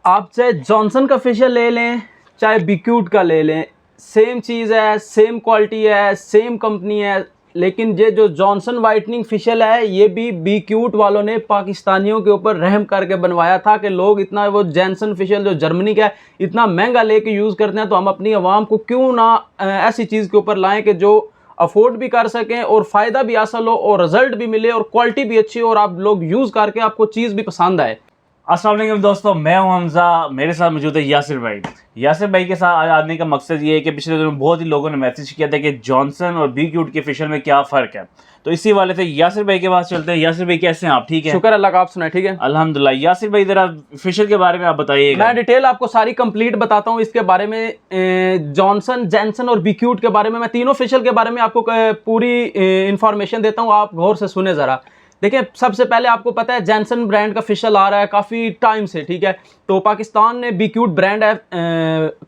आप चाहे जॉनसन का फेशियल ले लें चाहे बीक्यूट का ले लें, सेम चीज़ है, सेम क्वालिटी है, सेम कंपनी है। लेकिन ये जो जॉनसन वाइटनिंग फेशियल है ये भी बीक्यूट वालों ने पाकिस्तानियों के ऊपर रहम करके बनवाया था कि लोग इतना वो जॉनसन फेशियल जो जर्मनी का है इतना महंगा लेके यूज़ करते हैं, तो हम अपनी आवाम को क्यों ना ऐसी चीज़ के ऊपर लाएं कि जो अफोर्ड भी कर सकें और फ़ायदा भी हासिल हो और रिजल्ट भी मिले और क्वालिटी भी अच्छी हो और आप लोग यूज़ करके आपको चीज़ भी पसंद आए। अस्सलाम वालेकुम दोस्तों, मैं हूं हमजा। मेरे साथ मौजूद है यासिर भाई। यासिर भाई के साथ आज आने का मकसद ये है कि पिछले दिनों बहुत ही लोगों ने मैसेज किया था कि जॉनसन और बीक्यूट के फेशियल में क्या फ़र्क है, तो इसी वाले से यासिर भाई के पास चलते हैं। यासिर भाई कैसे हैं आप? ठीक है, शुक्र अल्लाह का, आप सुनाए? ठीक है अल्हम्दुलिल्लाह। यासिर भाई ज़रा फेशियल के बारे में आप बताइएगा। मैं डिटेल आपको सारी कंप्लीट बताता हूँ इसके बारे में। जॉनसन, जैनसन और बीक्यूट के बारे में, मैं तीनों फेशियल के बारे में आपको पूरी इंफॉर्मेशन देता हूँ, आप गौर से सुने ज़रा। देखिए, सबसे पहले आपको पता है जैनसन ब्रांड का फेशियल आ रहा है काफ़ी टाइम से, ठीक है। तो पाकिस्तान ने बीक्यूट ब्रांड है,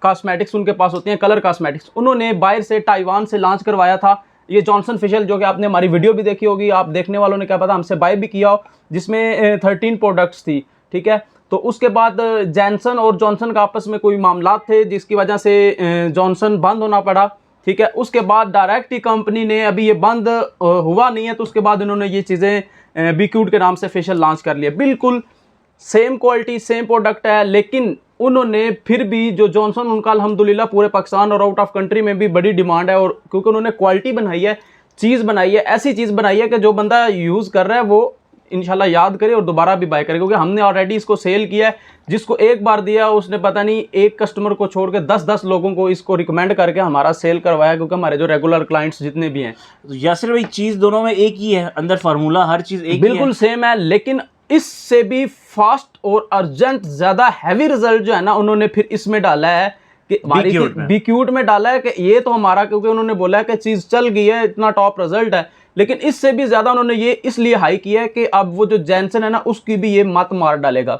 कॉस्मेटिक्स उनके पास होती हैं, कलर कॉस्मेटिक्स, उन्होंने बाहर से ताइवान से लॉन्च करवाया था ये जॉनसन फेशियल, जो कि आपने हमारी वीडियो भी देखी होगी, आप देखने वालों ने क्या पता हमसे बाय भी किया हो, जिसमें 13 प्रोडक्ट्स थी, ठीक है। तो उसके बाद जैनसन और जॉनसन का आपस में कोई मामला थे जिसकी वजह से जॉनसन बंद होना पड़ा, ठीक है। उसके बाद डायरेक्ट ही कंपनी ने, अभी ये बंद हुआ नहीं है, तो उसके बाद इन्होंने ये चीज़ें बीक्यूट के नाम से फेशियल लॉन्च कर लिया। बिल्कुल सेम क्वालिटी सेम प्रोडक्ट है, लेकिन उन्होंने फिर भी जो जॉनसन, उनका अल्हम्दुलिल्लाह पूरे पाकिस्तान और आउट ऑफ कंट्री में भी बड़ी डिमांड है, और क्योंकि उन्होंने क्वालिटी बनाई है, चीज़ बनाई है, ऐसी चीज़ बनाई है कि जो बंदा यूज़ कर रहा है वो इंशाल्लाह याद करे और दोबारा भी बाय करे, क्योंकि हमने ऑलरेडी इसको सेल किया है। जिसको एक बार दिया उसने पता नहीं एक कस्टमर को छोड़ के 10-10 लोगों को इसको रिकमेंड करके हमारा सेल करवाया, क्योंकि हमारे जो रेगुलर क्लाइंट्स जितने भी हैं। यासिर भाई चीज़ दोनों में एक ही है, अंदर फार्मूला हर चीज़ एक बिल्कुल सेम है, लेकिन इससे भी फास्ट और अर्जेंट ज़्यादा हैवी रिजल्ट जो है ना, उन्होंने फिर इसमें डाला है कि बीक्यूट में डाला है कि ये तो हमारा, क्योंकि उन्होंने बोला है कि चीज़ चल गई है, इतना टॉप रिजल्ट है, लेकिन इससे भी ज़्यादा उन्होंने ये इसलिए हाई किया है कि अब वो जो जैनसन है ना उसकी भी ये मत मार डालेगा,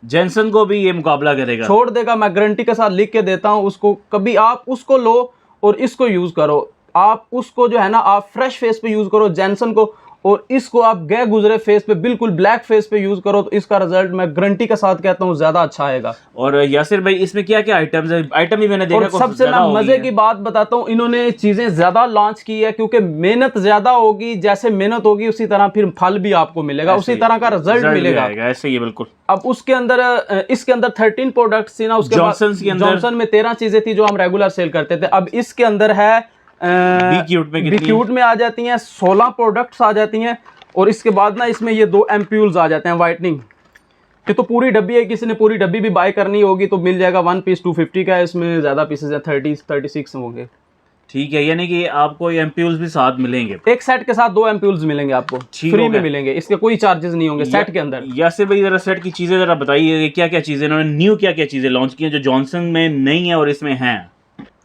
जैनसन को भी ये मुकाबला करेगा, छोड़ देगा। मैं गारंटी के साथ लिख के देता हूँ उसको। कभी आप उसको लो और इसको यूज़ करो, आप उसको जो है ना आप फ्रेश फेस पे यूज़ करो जैनसन को, और इसको आप गए गुजरे फेस पे, बिल्कुल ब्लैक फेस पे यूज़ करो, तो इसका रिजल्ट मैं गारंटी के साथ कहता हूँ ज़्यादा अच्छा आएगा। और यासिर भाई इसमें क्या क्या आइटम्स है? आइटम भी मैंने देखा, सबसे मैं मज़े की बात बताता हूँ, इन्होंने चीज़ें ज़्यादा लॉन्च की है, क्योंकि मेहनत ज़्यादा होगी, जैसे मेहनत होगी उसी तरह फिर फल भी आपको मिलेगा, उसी तरह का रिजल्ट मिलेगा, ऐसे ही बिल्कुल। अब उसके अंदर, इसके अंदर 13 प्रोडक्ट्स थी ना, उसके बाद जॉनसन में 13 चीज़ें थी जो हम रेगुलर सेल करते थे। अब इसके अंदर है बीक्यूट में आ जाती हैं 16 प्रोडक्ट्स आ जाती हैं, और इसके बाद ना इसमें ये 2 एम्प्यूल्स आ जाते हैं वाइटनिंग के। तो पूरी डब्बी है, किसी ने पूरी डब्बी भी बाय करनी होगी तो मिल जाएगा। 1 पीस 250 का है, इसमें ज़्यादा पीसेज हैं, 36 होंगे, ठीक है। यानी कि आपको एम्प्यूल्स भी साथ मिलेंगे, एक सेट के साथ 2 एम्प्यूल्स मिलेंगे आपको, फ्री में मिलेंगे, इसके कोई चार्जेस नहीं होंगे सेट के अंदर। यासिर भाई जरा सेट की चीज़ें जरा बताइए, क्या क्या चीज़ें इन्होंने न्यू क्या क्या चीज़ें लॉन्च की हैं जो जॉनसन में नहीं है और इसमें हैं?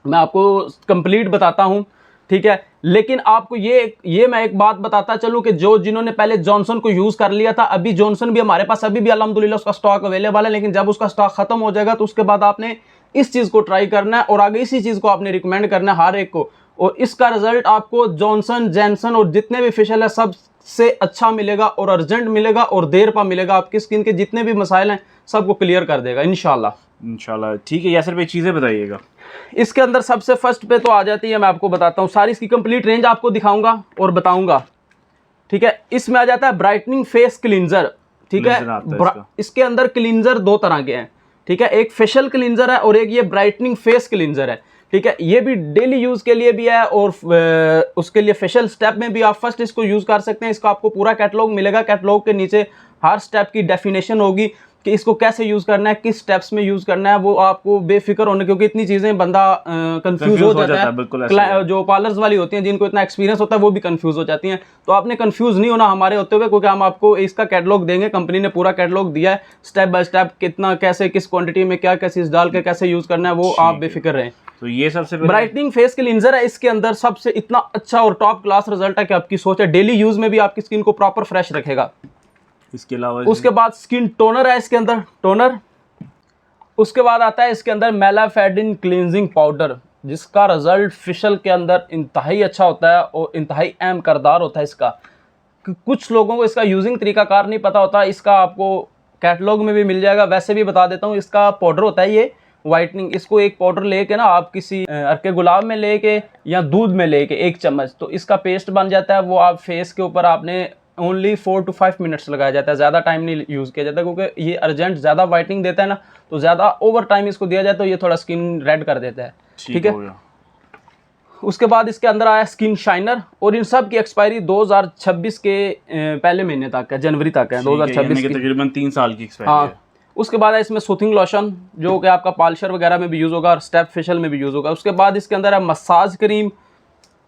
मैं आपको कंप्लीट बताता हूँ, ठीक है। लेकिन आपको ये मैं एक बात बताता चलूँ कि जो जिन्होंने पहले जॉनसन को यूज़ कर लिया था, अभी जॉनसन भी हमारे पास अभी भी अल्हम्दुलिल्लाह उसका स्टॉक अवेलेबल है, लेकिन जब उसका स्टॉक खत्म हो जाएगा तो उसके बाद आपने इस चीज़ को ट्राई करना है और आगे इसी चीज़ को आपने रिकमेंड करना है हर एक को, और इसका रिजल्ट आपको जॉनसन, जैनसन और जितने भी फेशियल है सबसे अच्छा मिलेगा और अर्जेंट मिलेगा और देर पर मिलेगा। आपकी स्किन के जितने भी मसाइल हैं सबको क्लियर कर देगा इंशाल्लाह। ठीक है यासिर भाई, चीज़ें बताइएगा। इसके अंदर सबसे फर्स्ट पे तो आ जाती है, मैं आपको बताता हूँ, सारी इसकी कंप्लीट रेंज आपको दिखाऊंगा और बताऊंगा, ठीक है। इसमें आ जाता है ब्राइटनिंग फेस क्लींजर, ठीक है। इसके अंदर क्लींजर 2 तरह के हैं, ठीक है, एक फेशियल क्लींजर है और एक ये ब्राइटनिंग फेस क्लींजर है, ठीक है। ये भी डेली यूज़ के लिए भी है और उसके लिए फेशियल स्टेप में भी आप फर्स्ट इसको यूज़ कर सकते हैं। इसका आपको पूरा कैटलॉग मिलेगा, कैटलॉग के नीचे हर स्टेप की डेफिनेशन होगी कि इसको कैसे यूज़ करना है, किस स्टेप्स में यूज़ करना है, वो आपको बेफिक्र होने, क्योंकि इतनी चीज़ें बंदा कंफ्यूज हो जाता है। जो पार्लर्स वाली होती हैं जिनको इतना एक्सपीरियंस होता है वो भी कंफ्यूज हो जाती हैं, तो आपने कंफ्यूज नहीं होना हमारे होते हुए, क्योंकि हम आपको इसका कैटलॉग देंगे, कंपनी ने पूरा कैटलॉग दिया है स्टेप बाय स्टेप, कितना कैसे किस क्वांटिटी में क्या क्या चीज़ डाल के कैसे यूज़ करना है, वो आप बेफिक्र रहें। तो ये सबसे ब्राइटनिंग फेस क्लींजर है, इसके अंदर सबसे इतना अच्छा और टॉप क्लास रिजल्ट है कि आपकी सोच है डेली यूज़ में भी आपकी स्किन को प्रॉपर फ्रेश रखेगा। इसके अलावा उसके बाद स्किन टोनर है, इसके अंदर टोनर। उसके बाद आता है इसके अंदर मेलाफेडिन क्लींजिंग पाउडर, जिसका रिजल्ट फेशियल के अंदर इंतहाई अच्छा होता है और इंतहाई अहम करदार होता है इसका। कुछ लोगों को इसका यूजिंग तरीकाकार नहीं पता होता, इसका आपको कैटलॉग में भी मिल जाएगा। वैसे भी बता देता हूँ, इसका पाउडर होता है ये वाइटनिंग। इसको एक पाउडर लेके ना आप किसी अर्के गुलाब में लेके या दूध में लेके 1 चम्मच, तो इसका पेस्ट बन जाता है। वो आप फेस के ऊपर आपने ओनली 4 to 5 मिनट्स लगाया जाता है, ज़्यादा टाइम नहीं यूज़ किया जाता, क्योंकि ये अर्जेंट ज़्यादा वाइटनिंग देता है ना, तो ज़्यादा ओवर टाइम इसको दिया जाए तो ये थोड़ा स्किन रेड कर देता है। ठीक है। उसके बाद इसके अंदर आया स्किन शाइनर, और इन सब की एक्सपायरी 2026 के पहले महीने तक है, जनवरी तक है 2026 की, तकरीबन 3 साल की एक्सपायरी है। उसके बाद है इसमें सूथिंग लोशन, जो कि आपका पॉलिशर वगैरह में भी यूज़ होगा और स्टेप फेशियल में भी यूज़ होगा। उसके बाद इसके अंदर है मसाज क्रीम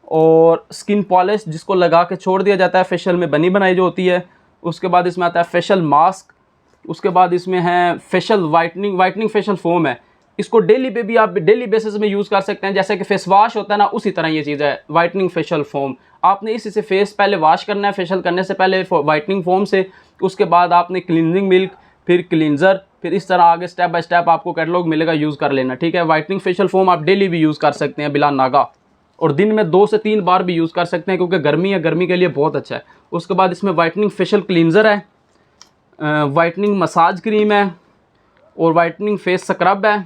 और स्किन पॉलिश, जिसको लगा के छोड़ दिया जाता है फेशियल में, बनी बनाई जो होती है। उसके बाद इसमें आता है फेशियल मास्क। उसके बाद इसमें है फेशियल वाइटनिंग फेशियल फोम है। इसको डेली पे भी आप डेली बेसिस में यूज़ कर सकते हैं, जैसे कि फेस वॉश होता है ना, उसी तरह ये चीज़ है वाइटनिंग फेशियल फोम। आपने इसी से फेस पहले वॉश करना है फेशियल करने से पहले वाइटनिंग फोम से। उसके बाद आपने क्लींजिंग मिल्क, फिर क्लींजर, फिर इस तरह आगे स्टेप बाय स्टेप आपको कैटलॉग मिलेगा, यूज़ कर लेना। ठीक है। वाइटनिंग फेशियल फोम आप डेली भी यूज़ कर सकते हैं बिला नागा, और दिन में 2 से 3 बार भी यूज़ कर सकते हैं, क्योंकि गर्मी है, गर्मी के लिए बहुत अच्छा है। उसके बाद इसमें वाइटनिंग फेशियल क्लींजर है, वाइटनिंग मसाज क्रीम है, और वाइटनिंग फेस स्क्रब है,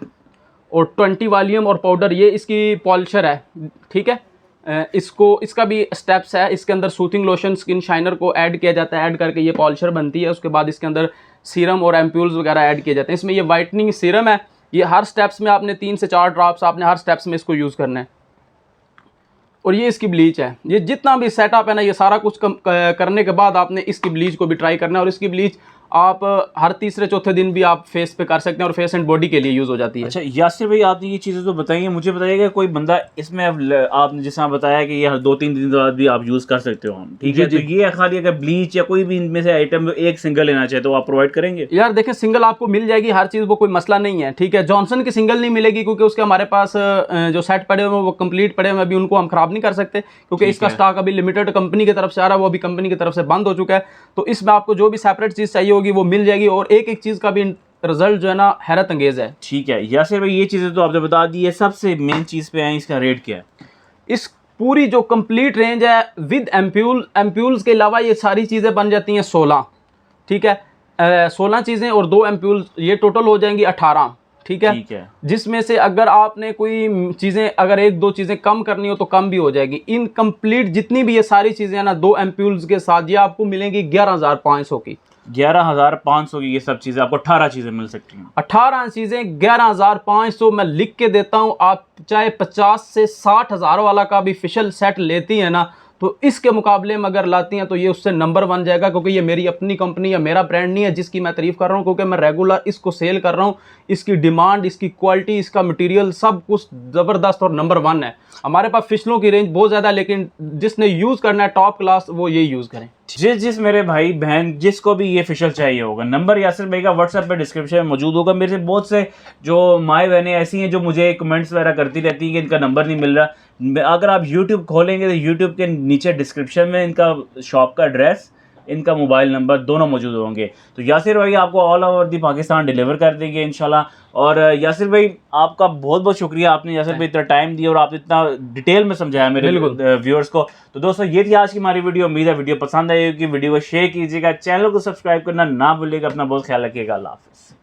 और 20 वॉल्यूम और पाउडर, ये इसकी पॉलिशर है। ठीक है। इसका भी स्टेप्स है। इसके अंदर सूथिंग लोशन, स्किन शाइनर को ऐड किया जाता है, ऐड करके ये पॉलिशर बनती है। उसके बाद इसके अंदर सीरम और एम्प्यूल्स वगैरह ऐड किए जाते हैं। इसमें ये वाइटनिंग सीरम है, ये हर स्टेप्स में आपने 3 से 4 ड्रॉप्स आपने हर स्टेप्स में इसको यूज़ करना है। और ये इसकी ब्लीच है। ये जितना भी सेटअप है ना, ये सारा कुछ करने के बाद आपने इसकी ब्लीच को भी ट्राई करना है, और इसकी ब्लीच आप हर तीसरे चौथे दिन भी आप फेस पे कर सकते हैं, और फेस एंड बॉडी के लिए यूज़ हो जाती है। अच्छा यासिर भाई, आपने ये चीज़ें तो बताइए, मुझे बताइएगा कोई बंदा इसमें आपने जैसा बताया कि ये हर 2-3 दिन बाद भी आप यूज़ कर सकते हो हम, ठीक है, तो ये खाली अगर ब्लीच या कोई भी इनमें से आइटम एक सिंगल लेना चाहे तो आप प्रोवाइड करेंगे? यार देखिए, सिंगल आपको मिल जाएगी हर चीज़, वो कोई मसला नहीं है। ठीक है। जॉनसन की सिंगल नहीं मिलेगी, क्योंकि उसके हमारे पास जो सेट पड़े हुए वो कंप्लीट पड़े हुए, अभी उनको हम ख़राब नहीं कर सकते, क्योंकि इसका स्टॉक अभी लिमिटेड कंपनी की तरफ से आ रहा है, वो अभी कंपनी की तरफ से बंद हो चुका है। तो इसमें आपको जो भी सेपरेट चीज़ चाहिए होगी वो मिल जाएगी, और एक एक चीज़ का भी रिजल्ट जो है ना हैरत अंगेज़ है। ठीक है यासिर भाई, ये चीज़ें तो आपने बता दी है, सबसे मेन चीज़ पे आए, इसका रेट क्या है? इस पूरी जो कंप्लीट रेंज है विद एम्प्यूल्स के अलावा ये सारी चीज़ें बन जाती हैं 16। ठीक है। 16 चीज़ें और 2 एम्प्यूल्स, ये टोटल हो जाएंगी 18। ठीक है। ठीक है। जिसमें से अगर आपने कोई चीज़ें, अगर 1-2 चीज़ें कम करनी हो तो कम भी हो जाएगी। इन कंप्लीट जितनी भी ये सारी चीज़ें हैं ना, 2 एम्प्यूल्स के साथ ये आपको मिलेंगी 11,500 की। 11,500 की ये सब चीज़ें आपको 18 चीज़ें मिल सकती हैं। 18 चीज़ें 11,500 मैं लिख के देता हूँ। आप चाहे 50 से 60 हज़ार वाला का भी फेशियल सेट लेती है ना, तो इसके मुकाबले में अगर लाती हैं तो ये उससे नंबर 1 जाएगा, क्योंकि ये मेरी अपनी कंपनी या मेरा ब्रांड नहीं है जिसकी मैं तारीफ़ कर रहा हूँ, क्योंकि मैं रेगुलर इसको सेल कर रहा हूँ। इसकी डिमांड, इसकी क्वालिटी, इसका मटेरियल सब कुछ ज़बरदस्त और नंबर 1 है। हमारे पास फिशलों की रेंज बहुत ज़्यादा है, लेकिन जिसने यूज़ करना है टॉप क्लास, वो ये यूज़ करें। जिस मेरे भाई बहन जिसको भी ये फेशियल चाहिए होगा, नंबर यासिर भाई का व्हाट्सएप पे डिस्क्रिप्शन में मौजूद होगा। मेरे से बहुत से जो माएँ बहनें ऐसी हैं जो मुझे कमेंट्स वगैरह करती रहती हैं कि इनका नंबर नहीं मिल रहा। अगर आप यूट्यूब खोलेंगे तो यूट्यूब के नीचे डिस्क्रिप्शन में इनका शॉप का एड्रेस, इनका मोबाइल नंबर दोनों मौजूद होंगे। तो यासिर भाई आपको all over the Pakistan deliver कर देंगे इंशाल्लाह। और यासिर भाई आपका बहुत बहुत शुक्रिया, आपने यासिर भाई इतना टाइम दिया और आपने इतना डिटेल में समझाया मेरे व्यूअर्स को। तो दोस्तों ये थी आज की हमारी वीडियो। उम्मीद है वीडियो पसंद आई होगी। वीडियो को शेयर कीजिएगा, चैनल को सब्सक्राइब करना ना भूलिएगा। अपना बहुत ख्याल रखिएगा। अल्लाह हाफिज़।